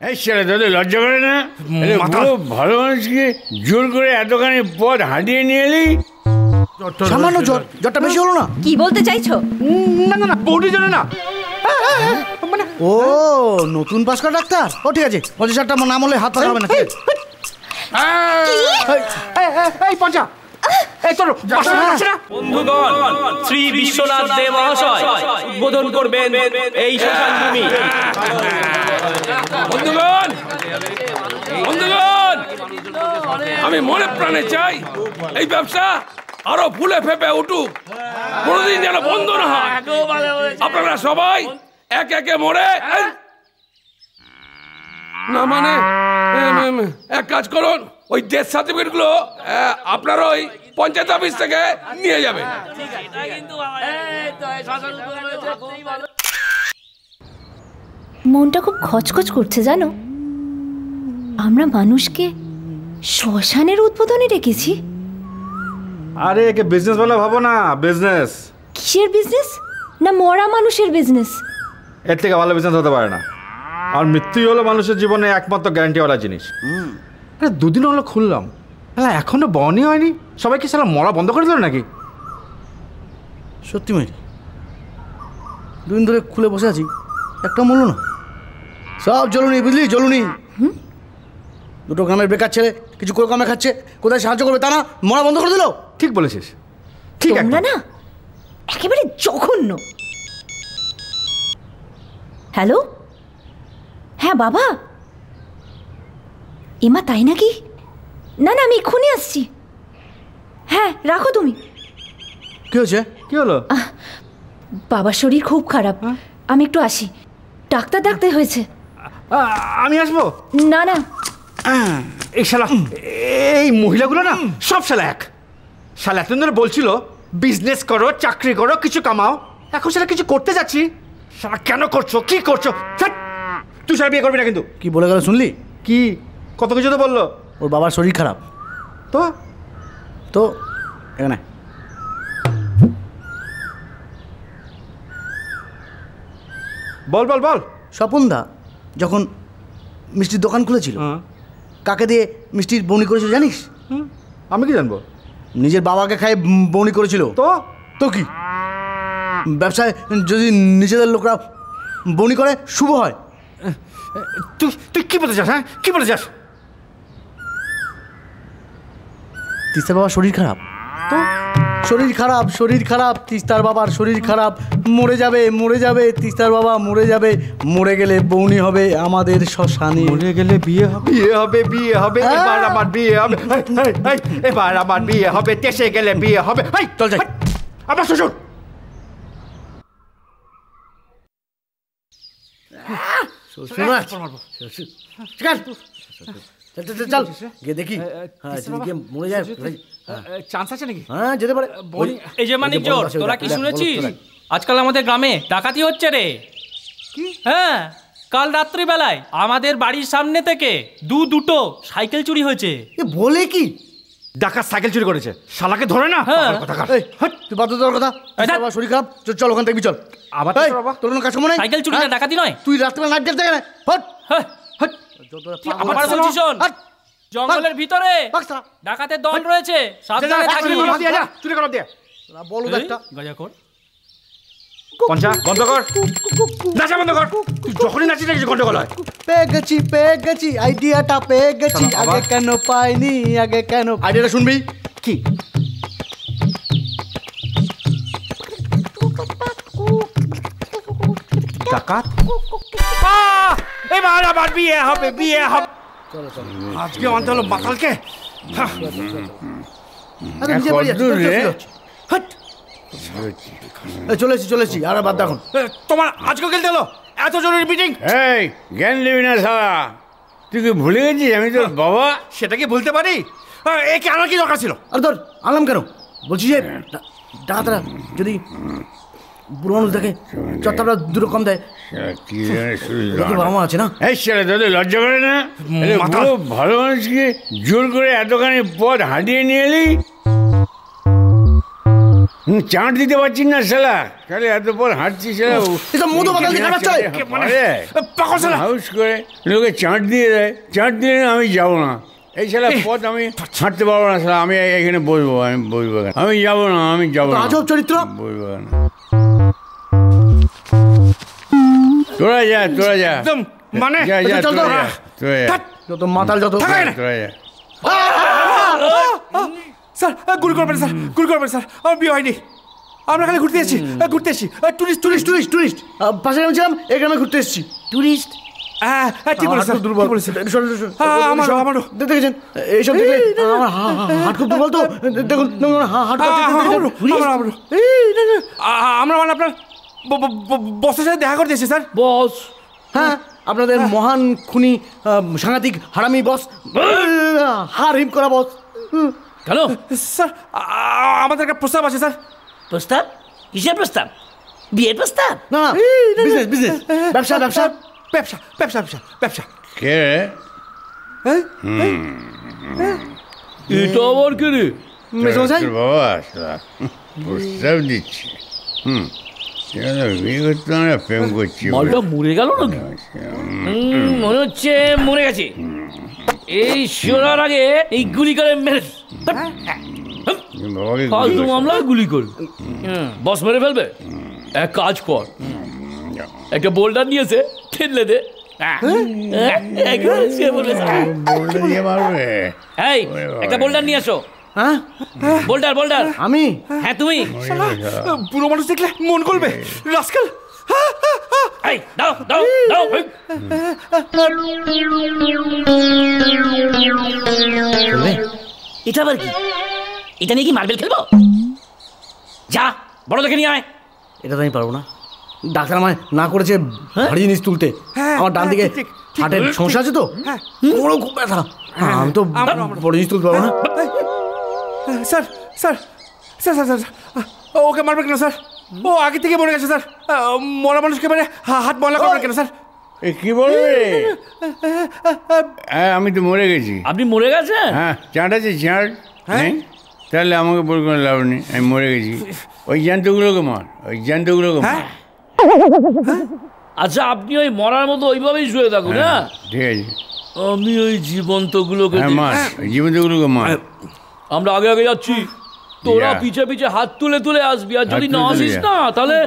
এই ছেলে তোদের লজ্জা করে না? ভালো মানুষকে জোর করে এতখানি পথ হাঁটিয়ে নিয়ে এলি। সামান্য জ্বরটা বেশি হলো না? কি বলতে চাইছো? না না না, বৌদি জানে না। মানে ও নতুন পাস করা ডাক্তার। ও ঠিক আছে, 50,000 নাম হলে হাত পাকা হবে না। এই পঞ্চা, এই তোর বন্ধুগণ, শ্রী বিশ্বনাথ দেব মহাশয় উদ্বোধন করবেন এই শ্মশান ভূমি। বন্ধুগণ, আমি মনে প্রাণে চাই এই ব্যবসা আরো ফুলে ফেপে উঠুক, কোনোদিন যেন বন্ধ না হয়। আপনারা সবাই এক একে মরে না, মানে এক কাজ করুন, ওই ডেথ সার্টিফিকেট গুলো আপনার ওই পঞ্চায়েত অফিস থেকে নিয়ে যাবেন। মনটা খুব খচখচ করছে জানো। আমরা মানুষকে শ্মশানের উদ্বোধনে রেখেছি। আরে একে বিজনেস বলে ভাবো না। বিজনেস? কিসের বিজনেস? না মরা মানুষের বিজনেস? এর থেকে ভালো বিজনেস হতে পারে না। আর মৃত্যুই হলো মানুষের জীবনে একমাত্র গ্যারান্টিওয়ালা জিনিস। আরে দুদিন হলো খুললাম, এখনো বনই হয়নি। সবাই কি সালা মরা বন্ধ করে দিল নাকি? সত্যি মেয়ে, দুদিন ধরে খুলে বসে আছি, একটা মূল্য না। সব জ্বলুনি, বুঝলি, জ্বলুনি। দুটো গ্রামের বেকার ছেলে কিছু করে কামে খাচ্ছে, কোথায় সাহায্য করবে তা না, মরা বন্ধ করে দিল। ঠিক বলেছিস, ঠিক। তোমরা না একেবারে জঘন্য। হ্যালো, হ্যাঁ বাবা। এমা তাই নাকি? না না, আমি এক্ষুনি আসছি। হ্যাঁ রাখো তুমি। কি হয়েছে? কি হলো? বাবার শরীর খুব খারাপ, আমি একটু আসি। ডাক্তার ডাকতে হয়েছে। আমি আসবো? না না, এই শালা, এই মহিলাগুলো না সব শালা এক। শালা এতদিন ধরে বলছিল বিজনেস করো, চাকরি করো, কিছু কামাও। এখন শালা কিছু করতে যাচ্ছি, শালা কেন করছো, কি করছো? তুই শালা বিয়ে করবি না কিন্তু। কি বলে গেল শুনলি? কি কত কিছু তো বললো। ওর বাবার শরীর খারাপ। তো তো এখানে বল বল বল। স্বপনদা যখন মিষ্টির দোকান খুলেছিল, কাকে দিয়ে মিষ্টির বউনি করেছিল জানিস? আমি কি জানবো? নিজের বাবাকে খাই বউনি করেছিল। তো তো কি, ব্যবসায় যদি নিজেদের লোকরা বউনি করে শুভ হয়? তুই তুই কি বলতে চাস? হ্যাঁ কি বলতে চাস? তিস্তার বাবার শরীর খারাপ। তো শরীর খারাপ, শরীর খারাপ, তিস্তার বাবার শরীর খারাপ। মরে যাবে, মরে যাবে, তিস্তার বাবা মরে যাবে। মরে গেলে বউনি হবে আমাদের শ্মশানে। মরে গেলে বিয়ে হবে, বিয়ে হবে, বিয়ে হবে। এবার আমার বিয়ে হবে, এবার আমার বিয়ে হবে। দেশে গেলে বিয়ে হবে। চল যাই। আমার শ্বশুর চল গিয়ে দেখি মরে যায়। চান্স আছে নাকি? হ্যাঁ যেতে পারে। এই যে মানিক জোর, তোরা কি শুনেছিস আজকাল আমাদের গ্রামে ডাকাতি হচ্ছে রে? কি? হ্যাঁ, কাল রাত্রি বেলায় আমাদের বাড়ির সামনে থেকে দুটো সাইকেল চুরি হয়েছে। বলে কি? ডাকাত সাইকেল চুরি করেছে, শালাকে ধরে না। তুই বাদ তোর কথা। শরীর খারাপ, চল ওখান থেকে চল। আবার তোর কোনো কাজ মনে? সাইকেল চুরি না ডাকাতি নয়। তুই রাত্রিবেলা নাইট দেখতে গেলে জঙ্গলের ভিতরে ডাকাতের দল রয়েছে, সাবধানে থাকিস। বলো একটা গাজাখোর। পঞ্চা বন্ধ কর, নাচা বন্ধ কর। তুই যখনই নাচিস না কিছু গন্ডগোল হয়। পেয়ে গেছি আইডিয়াটা পেয়ে গেছি। আগে কেন পাইনি, আগে কেন? আইডিয়াটা শুনবি? কি? ডাকাত? এবার আবার বিয়ে হবে, বিয়ে হবে। আজকে আনতে হলো মাতালকে। চলেছি আর বাদ দেখুন। তোমার আজকে খেলতে হলো এত জরুরি মিটিং। এই জ্ঞান দিবি না সারা, তুই কি ভুলে গেছিস আমি তোর বাবা? সেটা কি বলতে পারি? একে আনার কি দরকার ছিল? আর তোর আনলাম কেন বলছি যে ডাকাতরা যদি বুড়ো মানুষ দেখে চত্বরটা দুটো কম দেয়। বাবা মা আছে না? এই ছেলে তোদের লজ্জা করে না? ভালো মানুষকে জোর করে এতখানি পথ হাঁটিয়ে নিয়ে এলি। চাট দিতে পারছিস না শালা, তাহলে এত পর হাঁটছিস শালা। এসব মধু বাতাল দিয়ে কাটাচ্ছে হাউস করে লোকে চাট দিয়ে দেয়, চাট দিয়ে আমি যাবো না। এই শালা পথ আমি হাঁটতে পারবো না শালা, আমি এখানে বসবো, আমি বসবো, আমি যাবো না, আমি যাবো না, আজব চরিত্র। বসবো না। তোরা যা, তোরা যা, মানে যা যা, চল তো। তোরা যা, তোরা যা, যত মাতাল যত। তোরা যা। স্যার গুলি করবেন স্যার, গুলি করবেন স্যার, আমার বিয়ে হয়নি, আমরা খালি ঘুরতে এসেছি, ঘুরতে এসেছি। টুরিস্ট টুরিস্ট টুরিস্ট টুরিস্ট পাশে গ্রামে ছিলাম, এই গ্রামে ঘুরতে এসেছি। টুরিস্ট? হ্যাঁ ঠিক বলেছেন, দুর্বল বলেছেন। আমারও দেখেছেন এইসব দেখলে আমার হাট খুব দুর্বল তো, দেখুন হাট আমরা মানে আপনার বসের সাথে দেখা করতে এসেছি স্যার। বস, হ্যাঁ আপনাদের মহান খুনি সাংঘাতিক হারামি বস, হার হিম করা বস। কেন স্যার আমাদের একটা প্রস্তাব আছে স্যার। প্রস্তাব? কিসের প্রস্তাব? বিয়ের প্রস্তাব? না না, বিজনেস বিজনেস, ব্যবসা ব্যবসা ব্যবসা ব্যবসা ব্যবসা ব্যবসা। কে রে? এটা আবার কে রে? মেসমশাই তোর বাবা শালা প্রস্তাব দিচ্ছি। বিয়ে করতে আমরা প্রেম করছি। মালটা মরে গেল নাকি? মনে হচ্ছে মরে গেছে। এই শোনার আগে এই গুলি করে মেরে বাবাকে ফালতু মামলা গুলি কর, বস মেরে ফেলবে। এক কাজ কর, একটা বোল্ডার নিয়েছে ঠেলে দে। এই একটা বোল্ডার নিয়ে আসো। হ্যাঁ বোল্ডার বোল্ডার। আমি? হ্যাঁ তুমি। বুড়ো মানুষ দেখলে মন করবে রাস্কেল। এই দাও দাও দাও। এটা আবার কি? এটা নিয়ে কি মার্বেল খেলবো? যা বড় দেখে নিয়ে আয়। এটা তো আমি পারবো না, ডাক্তার আমায় না করেছে ভারী জিনিস তুলতে। আমার ডান দিকে হার্টের সমস্যা আছে তো, কোমরেও খুব ব্যথা, আমি তো বড় জিনিস তুলতে পারবো না। Sir sir sir sir sir okay মারবে কেন স্যার? ও আগে থেকে মরে গেছে স্যার, মরা মানুষকে মানে হাত ময়লা করবে কেন স্যার? কি বলবে? হ্যাঁ আমি তো মরে গেছি। আপনি মরে গেছেন? হ্যাঁ চাট আছে, চাট নেই তাহলে আমাকে বল কোনো লাভ নেই, আমি মরে গেছি। ওই জ্যান্তগুলোকে মার, ওই জ্যান্তগুলোকে মার। আচ্ছা আপনি ওই মরার মতো ওইভাবেই শুয়ে থাকুন। হ্যাঁ ঠিক আছে, আমি ওই জীবন্তগুলোকে হ্যাঁ মার, ওই জীবন্তগুলোকে মার। আমরা আগে আগে যাচ্ছি, তোরা যা। পিছে পিছে হাত তুলে তুলে আসবি, আর যদি হাত না তুলে তুলে আসিস যা। না তাহলে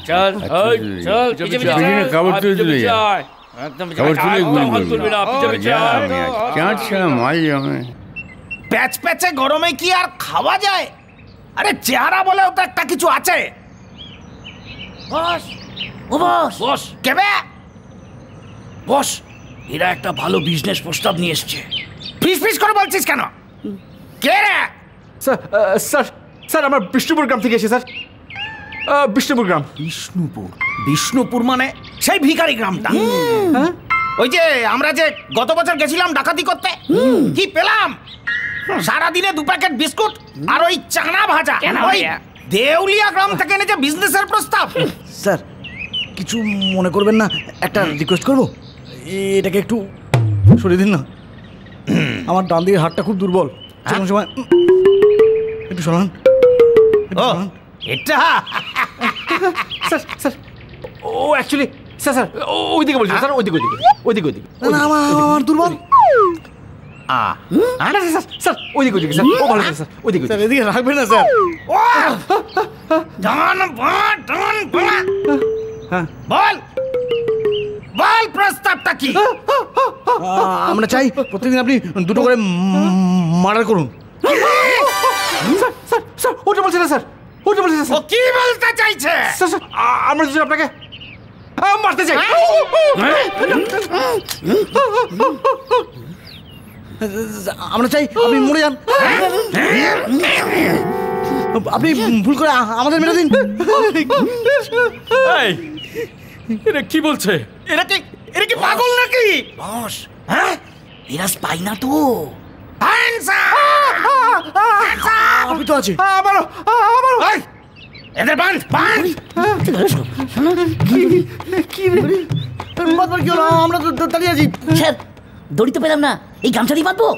চল এই, চল পিছে পিছে পিছে পিছে আয়। কাপড় তুলে পিছে তুলে পিছে যা। আয়। খবর তুলে গুলি হাত তুলবি না, পিছে পিছে আয়। চাট ছাড়া মাল জমে। প্যাচ প্যাচে গরমে কি আর খাওয়া যায়? আরে চেহারা বলে তো একটা কিছু আছে। বস ও বস বস, কেবে বস এরা একটা ভালো বিজনেস প্রস্তাব নিয়ে এসছে। ফিস ফিস করে বলছিস কেন? কে রে? স্যার স্যার স্যার আমরা বিষ্ণুপুর গ্রাম থেকে এসেছি স্যার, বিষ্ণুপুর গ্রাম। বিষ্ণুপুর? বিষ্ণুপুর মানে সেই ভিখারি গ্রামটা? ওই যে আমরা যে গত বছর গেছিলাম ডাকাতি করতে, কি পেলাম? সারাদিনে 2 প্যাকেট বিস্কুট আর ওই চানা ভাজা। ওই দেউলিয়া গ্রাম থেকে এনেছে বিজনেসের প্রস্তাব। স্যার কিছু মনে করবেন না, একটা রিকোয়েস্ট করবো, এটাকে একটু সরিয়ে দিন না, আমার ডান দিকের হাতটা খুব দুর্বল, কোনো সময় একটু সরান। এটা স্যার স্যার ও অ্যাকচুয়ালি স্যার স্যার ওইদিকে বলছি স্যার, ওইদিকে ওইদিকে ওইদিকে ওইদিকে। না না আমার দুর্বল। স্যার স্যার ওইদিকে ওইদিকে স্যার, ও ভালো স্যার, ওইদিকে স্যার এদিকে রাখবেন না স্যার। বল বল প্রস্তাবটা কি? আমরা চাই প্রত্যেকদিন আপনি 2টো করে মার্ডার করুন। স্যার স্যার স্যার ওটা বলছে না স্যার, ওটা বলছে না ও স্যার। কি বলতে চাইছে? স্যার স্যার আমরা যদি আপনাকে মারতে চাই। আমরা চাই আপনি মরে যান, আপনি ভুল করে আমাদের মেরে দিন। এটা কি বলছে? এরা কি পাগল নাকি? বস হ্যাঁ এরা স্পাই না তো। আপনি তো আছে। আমারও আমারও এদের বান্ধ বান্ধ। কি হলো? আমরা তো দাঁড়িয়ে আছি। স্যার দড়ি তো পেলাম না, এই গামছা দিয়ে বাঁধবো।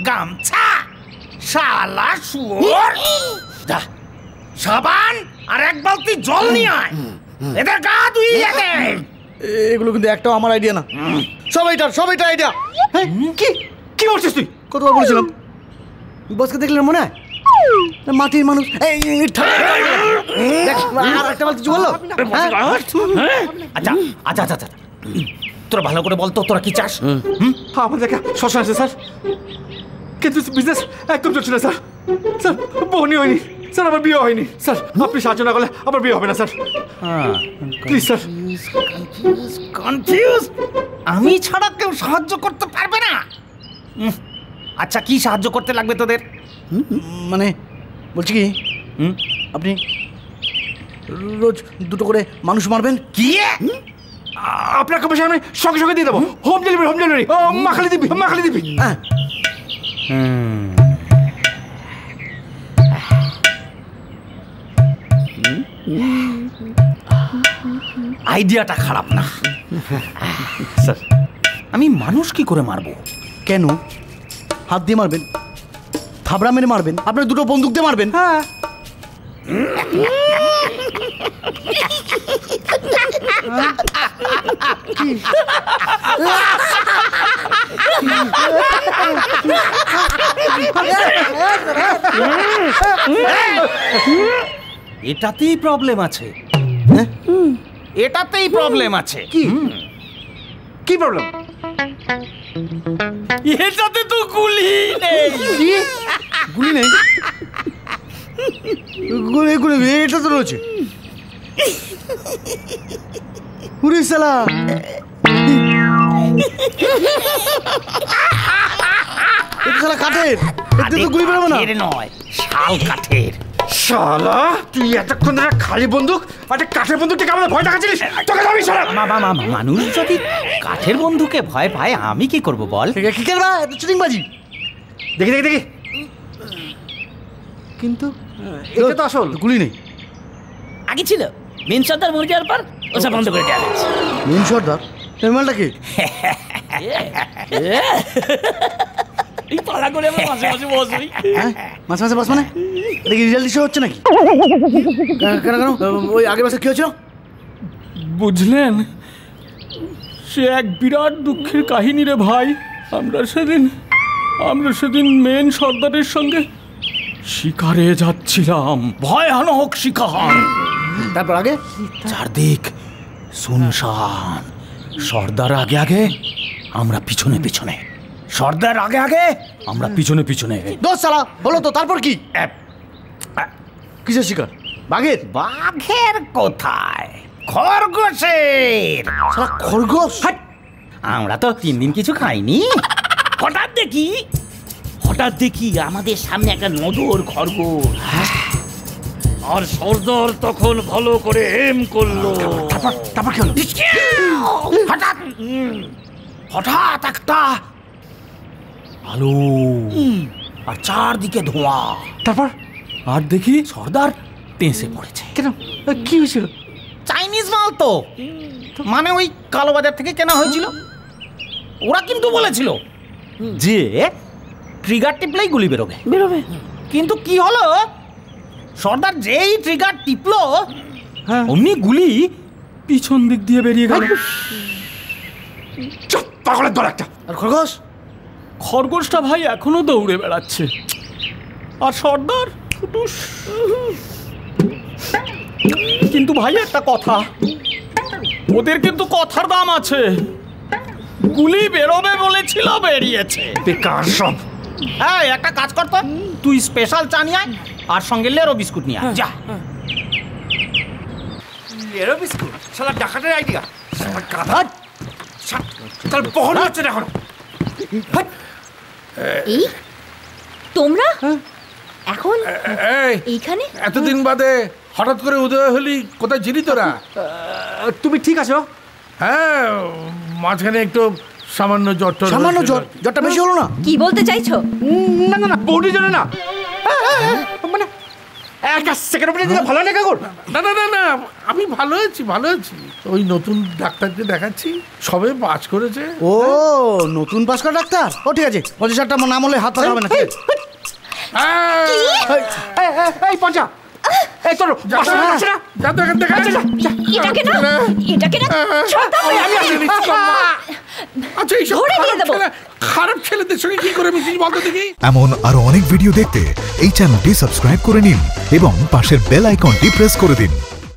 গামছা? শালা শুয়োর! যা সাবান আর এক বালতি জল নিয়ে আয়, এদের গা ধুইয়ে দে। এগুলো কিন্তু একটাও আমার আইডিয়া না, সব এটা আইডিয়া। কি কি করছিস তুই? কতবার বলেছিলাম, বসকে দেখলে মনে হয় মাটির মানুষ। আর একটা বালতি বললো। আচ্ছা আচ্ছা আচ্ছা আচ্ছা, তোরা ভালো করে বল তো, তোরা কি চাস? আমাদের একটা শ্মশান আছে স্যার, কিন্তু বিজনেস একদম চলছে না স্যার। স্যার বহনি হয়নি স্যার, আমার বিয়ে হয়নি স্যার। আপনি সাহায্য না করলে আমার বিয়ে হবে না স্যার, প্লিজ স্যার। কনফিউজ, আমি ছাড়া কেউ সাহায্য করতে পারবে না। আচ্ছা কি সাহায্য করতে লাগবে তোদের? মানে বলছি কি, আপনি রোজ দুটো করে মানুষ মারবেন। কি? আপনার কমিশন আমি সঙ্গে সঙ্গে দিয়ে দেবো। হোম ডেলিভারি মাখালি দিবি। হ্যাঁ, আইডিয়াটা খারাপ না স্যার। আমি মানুষ কি করে মারবো? কেন? হাত দিয়ে মারবেন, থাবড়া মেরে মারবেন, আপনার দুটো বন্দুক দিয়ে মারবেন। হ্যাঁ, এটাতেই প্রবলেম আছে। এটাতেই প্রবলেম আছে। কি প্রবলেম? এটাতে তো গুলি নেই। গুলি নেই? গুলি এটা তো রয়েছে। পুরি সালা, এটা সালা কাঠের, এতে তো গুলি বেরোবে না। নয়, শাল কাঠের। শালা তুই এতক্ষণ ধরে খালি বন্দুক আর কাঠের বন্দুক থেকে আমাদের ভয় দেখাচ্ছিলিস? তোকে আমি শালা মানুষ যদি কাঠের বন্ধুকে ভয় পায় আমি কি করব বল? কি করবা? এটা চিটিংবাজি। দেখি কিন্তু এটা তো আসল গুলি নেই। আগে ছিল মেন সর্দার মরে যাওয়ার পর ওসব বন্ধ করে দেওয়া হয়েছে। মেন সর্দার মালটা কি? এই পাড়া করে আমরা মাঝে মাঝে বসবি। মাঝে মাঝে বস মানে দেখি রিজাল্ট ইস্যু হচ্ছে নাকি? কেন ওই আগের বছর কি হয়েছিল? বুঝলেন, সে এক বিরাট দুঃখের কাহিনী রে ভাই। আমরা সেদিন মেন সর্দারের সঙ্গে শিকারে যাচ্ছিলাম, ভয়ানক শিকার। তারপর আগে চারদিক শুনশান। সর্দার আগে আগে, আমরা পিছনে পিছনে। সর্দার আগে আগে, আমরা পিছনে পিছনে। দোষ সালা, বলো তো তারপর কি? কিসের শিকার? বাঘের? বাঘের কোথায়, খরগোশের। সালা খরগোশ? আমরা তো 3 দিন কিছু খাইনি। হঠাৎ দেখি আমাদের সামনে একটা নজর খরগোশ। আর সর্দার তখন ভালো করে এম করলো। তারপর কি হলো? হঠাৎ একটা আলো আর চারদিকে ধোঁয়া। তারপর আর দেখি সর্দার টেঁসে পড়েছে। কেন, কি হয়েছিল? চাইনিজ মাল তো, মানে ওই কালোবাজার থেকে কেনা হয়েছিল। ওরা কিন্তু বলেছিল যে ট্রিগার টিপলেই গুলি বেরোবে। কিন্তু কি হলো, সর্দার যেই ট্রিগার টিপলো অমনি গুলি পিছন দিক দিয়ে বেরিয়ে গেল। চুপ, পাগলের দল একটা। আর খরগোশ? খরগোশটা ভাই এখনো দৌড়ে বেড়াচ্ছে, আর সর্দার কিন্তু ভাই একটা কথা, ওদের কিন্তু কথার দাম আছে। গুলি বেরোবে বলেছিল, বেরিয়েছে। বেকার সব। হ্যাঁ, একটা কাজ কর তো, তুই স্পেশাল চা নিয়ে আয় আর সঙ্গে লেরো বিস্কুট নিয়ে আয়। যা। লেরো বিস্কুট? শালা ডাকাতের আইডিয়া। শালা গাধা। তার বহন হচ্ছে না এখন। এই তোমরা এখন এইখানে এতদিন বাদে হঠাৎ করে উদয় হলি, কোথায় ছিলি তোরা? তুমি ঠিক আছো? হ্যাঁ, মাঝখানে একটু সামান্য সামান্য জ্বরটা বেশি হলো না? কি বলতে চাইছো? না বৌদি জানে না, মানে একটা সেকেন্ড অপারেশন দিলে ভালো না কাকুর? না, আমি ভালো আছি। ওই নতুন ডাক্তারকে দেখাচ্ছি, সবে পাস করেছে। ও নতুন পাস করা ডাক্তার? ও ঠিক আছে, 50,000 টাকা নাম হলে হাত পাকা হবে না। এই পঞ্চা, এই তোর খারাপ ছেলেদের সঙ্গে কি করে মিশিস বলতো দেখি। এমন আরো অনেক ভিডিও দেখতে এই চ্যানেলটি সাবস্ক্রাইব করে নিন এবং পাশের বেল আইকনটি প্রেস করে দিন।